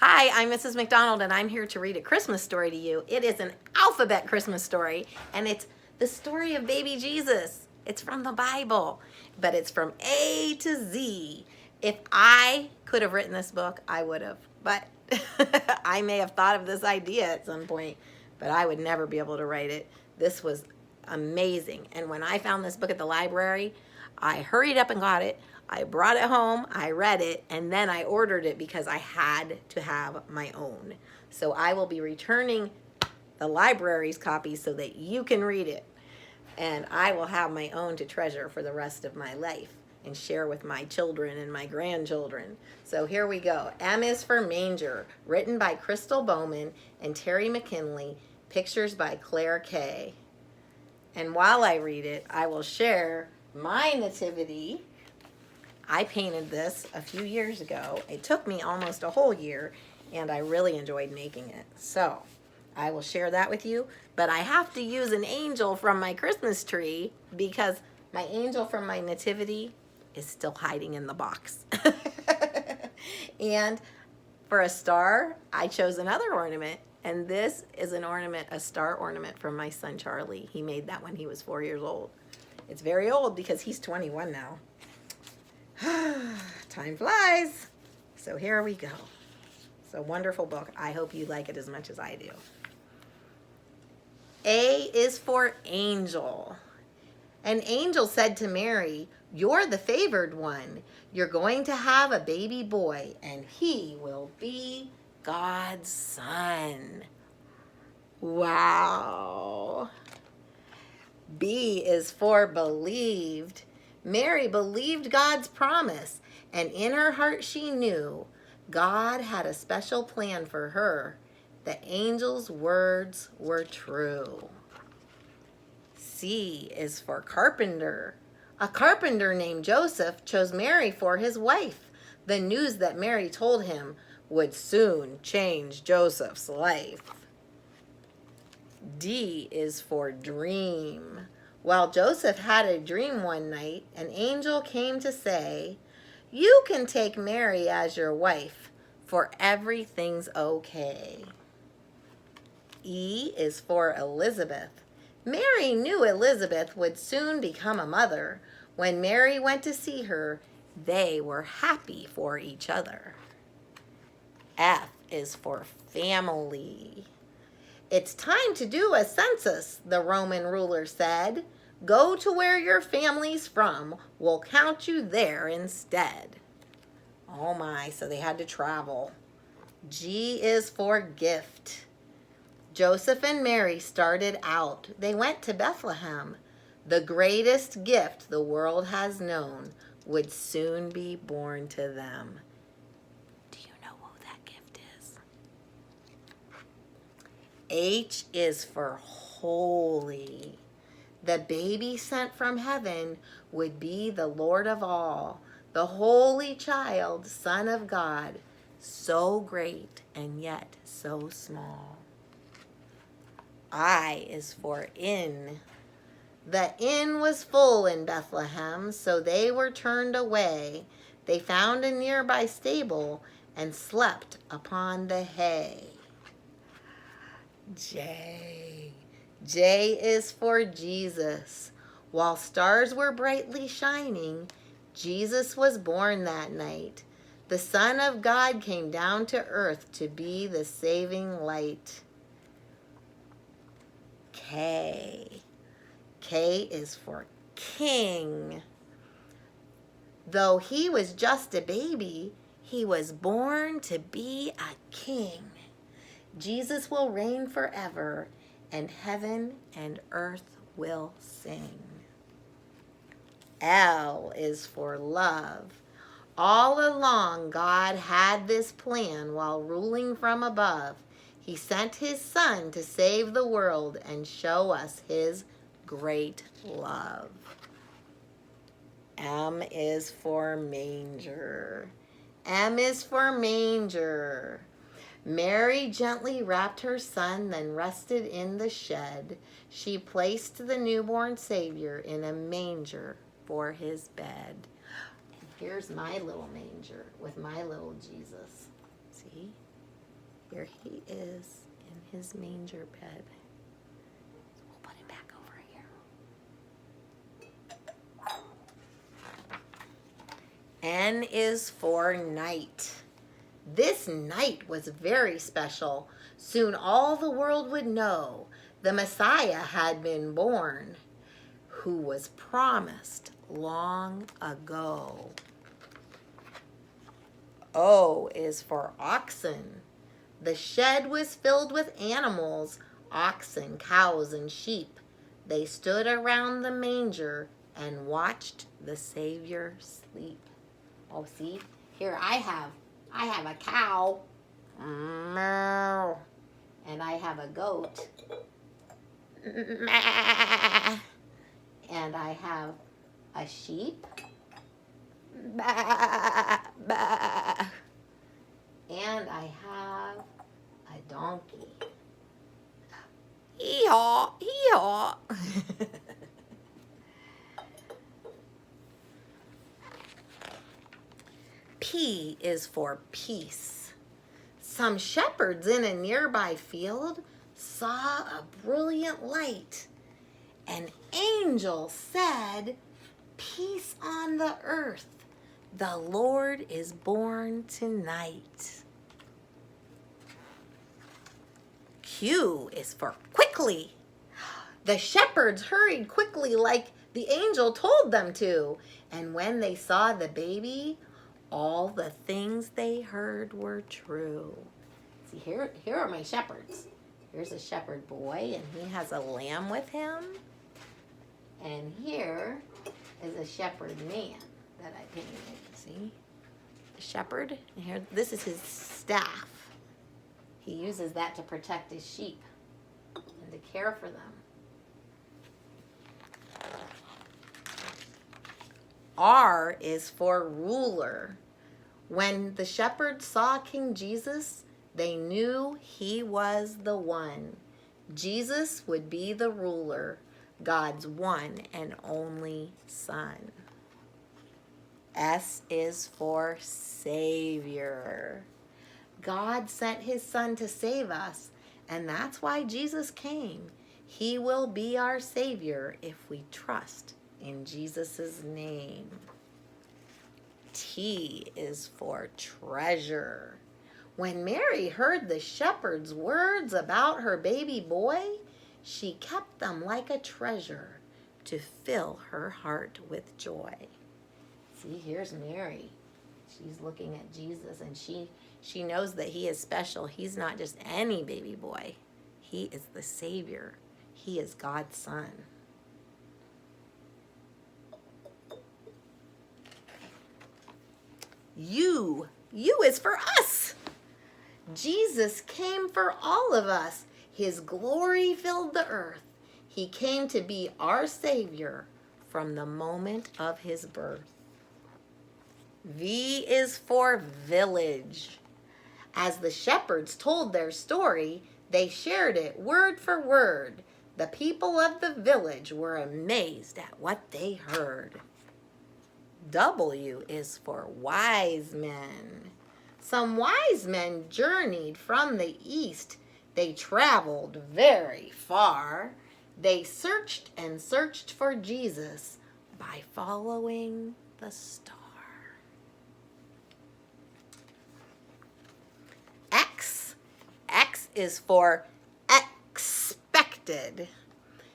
Hi, I'm Mrs. McDonald, and I'm here to read a Christmas story to you. It is an alphabet Christmas story, and it's the story of baby Jesus. It's from the Bible, but it's from A to Z. If I could have written this book, I would have, but I may have thought of this idea at some point, but I would never be able to write it. This was amazing, and when I found this book at the library, I hurried up and got it. I brought it home, I read it, and then I ordered it because I had to have my own. So I will be returning the library's copy so that you can read it. And I will have my own to treasure for the rest of my life and share with my children and my grandchildren. So here we go. M is for Manger, written by Crystal Bowman and Terry McKinley, pictures by Claire Kay. And while I read it, I will share my nativity. I painted this a few years ago. It took me almost a whole year, and I really enjoyed making it. So I will share that with you, but I have to use an angel from my Christmas tree because my angel from my nativity is still hiding in the box. And for a star, I chose another ornament, and this is an ornament, a star ornament from my son Charlie. He made that when he was 4 years old. It's very old because he's 21 now. Time flies. So here we go. It's a wonderful book. I hope you like it as much as I do. A is for angel. An angel said to Mary, "You're the favored one. You're going to have a baby boy, and he will be God's son." Wow. B is for believed. Mary believed God's promise, and in her heart she knew God had a special plan for her. The angel's words were true. C is for carpenter. A carpenter named Joseph chose Mary for his wife. The news that Mary told him would soon change Joseph's life. D is for dream. While Joseph had a dream one night, an angel came to say, "You can take Mary as your wife, for everything's okay." E is for Elizabeth. Mary knew Elizabeth would soon become a mother. When Mary went to see her, they were happy for each other. F is for family. "It's time to do a census," the Roman ruler said. "Go to where your family's from. We'll count you there instead." Oh my, so they had to travel. G is for gift. Joseph and Mary started out. They went to Bethlehem. The greatest gift the world has known would soon be born to them. Do you know who that gift is? H is for holy. The baby sent from heaven would be the Lord of all, the holy child, Son of God, so great and yet so small. I is for inn. The inn was full in Bethlehem, so they were turned away. They found a nearby stable and slept upon the hay. J. J is for Jesus. While stars were brightly shining, Jesus was born that night. The Son of God came down to earth to be the saving light. K. K is for King. Though he was just a baby, he was born to be a king. Jesus will reign forever, and heaven and earth will sing. L is for love. All along, God had this plan while ruling from above. He sent his Son to save the world and show us his great love. M is for manger. M is for manger. Mary gently wrapped her son, then rested in the shed. She placed the newborn Savior in a manger for his bed. And here's my little manger with my little Jesus. See? Here he is in his manger bed. We'll put him back over here. N is for night. This night was very special. Soon all the world would know the Messiah had been born, who was promised long ago. O is for oxen. The shed was filled with animals, oxen, cows, and sheep. They stood around the manger and watched the Savior sleep. Oh, see, here I have a cow, meow, and I have a goat, meow, and I have a sheep, bah, bah, and I have a donkey. Hee-haw, hee-haw. P is for peace. Some shepherds in a nearby field saw a brilliant light. An angel said, "Peace on the earth. The Lord is born tonight." Q is for quickly. The shepherds hurried quickly like the angel told them to. And when they saw the baby, all the things they heard were true. See, here are my shepherds. Here's a shepherd boy, and he has a lamb with him. And here is a shepherd man that I painted. See? A shepherd. And here, this is his staff. He uses that to protect his sheep and to care for them. R is for ruler. When the shepherds saw King Jesus, they knew he was the one. Jesus would be the ruler, God's one and only Son. S is for Savior. God sent his Son to save us, and that's why Jesus came. He will be our Savior if we trust in Jesus' name. T is for treasure. When Mary heard the shepherds' words about her baby boy, she kept them like a treasure to fill her heart with joy. See, here's Mary. She's looking at Jesus, and she knows that he is special. He's not just any baby boy. He is the Savior. He is God's Son. U is for us. Jesus came for all of us. His glory filled the earth. He came to be our Savior from the moment of his birth. V is for village. As the shepherds told their story, they shared it word for word. The people of the village were amazed at what they heard. W is for wise men. Some wise men journeyed from the east. They traveled very far. They searched and searched for Jesus by following the star. X is for expected.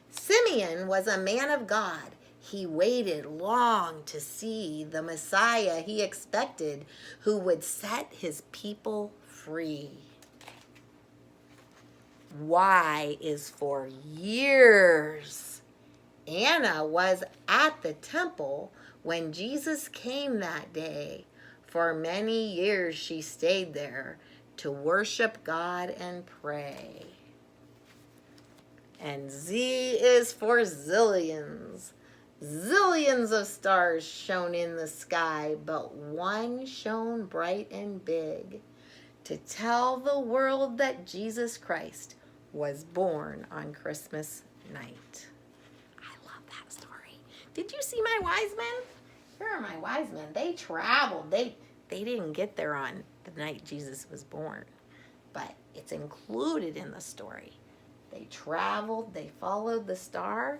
Simeon was a man of God. He waited long to see the Messiah he expected, who would set his people free. Y is for years. Anna was at the temple when Jesus came that day. For many years she stayed there to worship God and pray. And Z is for zillions. Zillions of stars shone in the sky, but one shone bright and big to tell the world that Jesus Christ was born on Christmas night. I love that story. Did you see my wise men? Here are my wise men. They traveled. They didn't get there on the night Jesus was born. but it's included in the story. They traveled, they followed the star,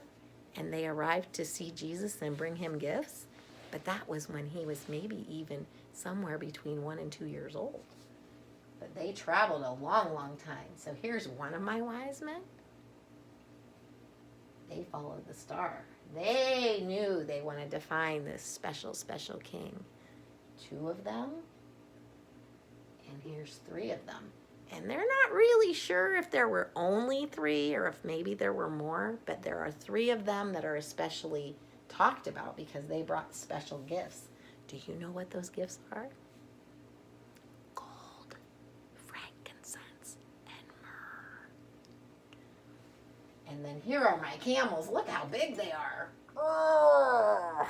and they arrived to see Jesus and bring him gifts. But that was when he was maybe even somewhere between 1 and 2 years old. But they traveled a long, long time. So here's one of my wise men. They followed the star. They knew they wanted to find this special, special king. 2 of them, and here's 3 of them. And they're not really sure if there were only 3 or if maybe there were more, but there are 3 of them that are especially talked about because they brought special gifts. Do you know what those gifts are? Gold, frankincense, and myrrh. And then here are my camels. Look how big they are. Oh.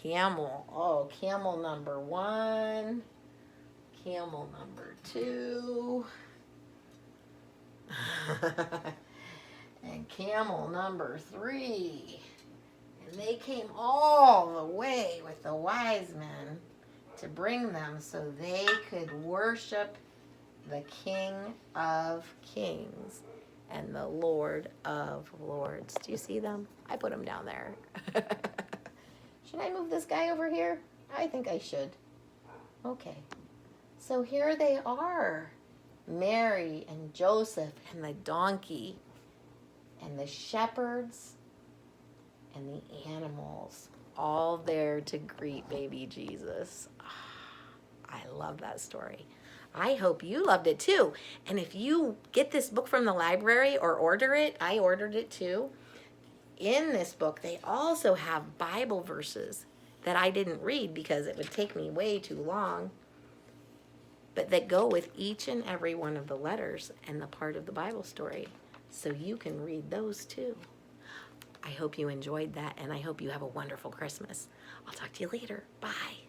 Camel. Oh, camel number 1. Camel number 2. And camel number 3. And they came all the way with the wise men to bring them so they could worship the King of Kings and the Lord of Lords. Do you see them? I put them down there. Should I move this guy over here? I think I should. Okay. So here they are. Mary and Joseph and the donkey and the shepherds and the animals, all there to greet baby Jesus. I love that story. I hope you loved it too. And if you get this book from the library or order it, I ordered it too. In this book, they also have Bible verses that I didn't read because it would take me way too long, but that go with each and every one of the letters and the part of the Bible story. So you can read those too. I hope you enjoyed that, and I hope you have a wonderful Christmas. I'll talk to you later. Bye.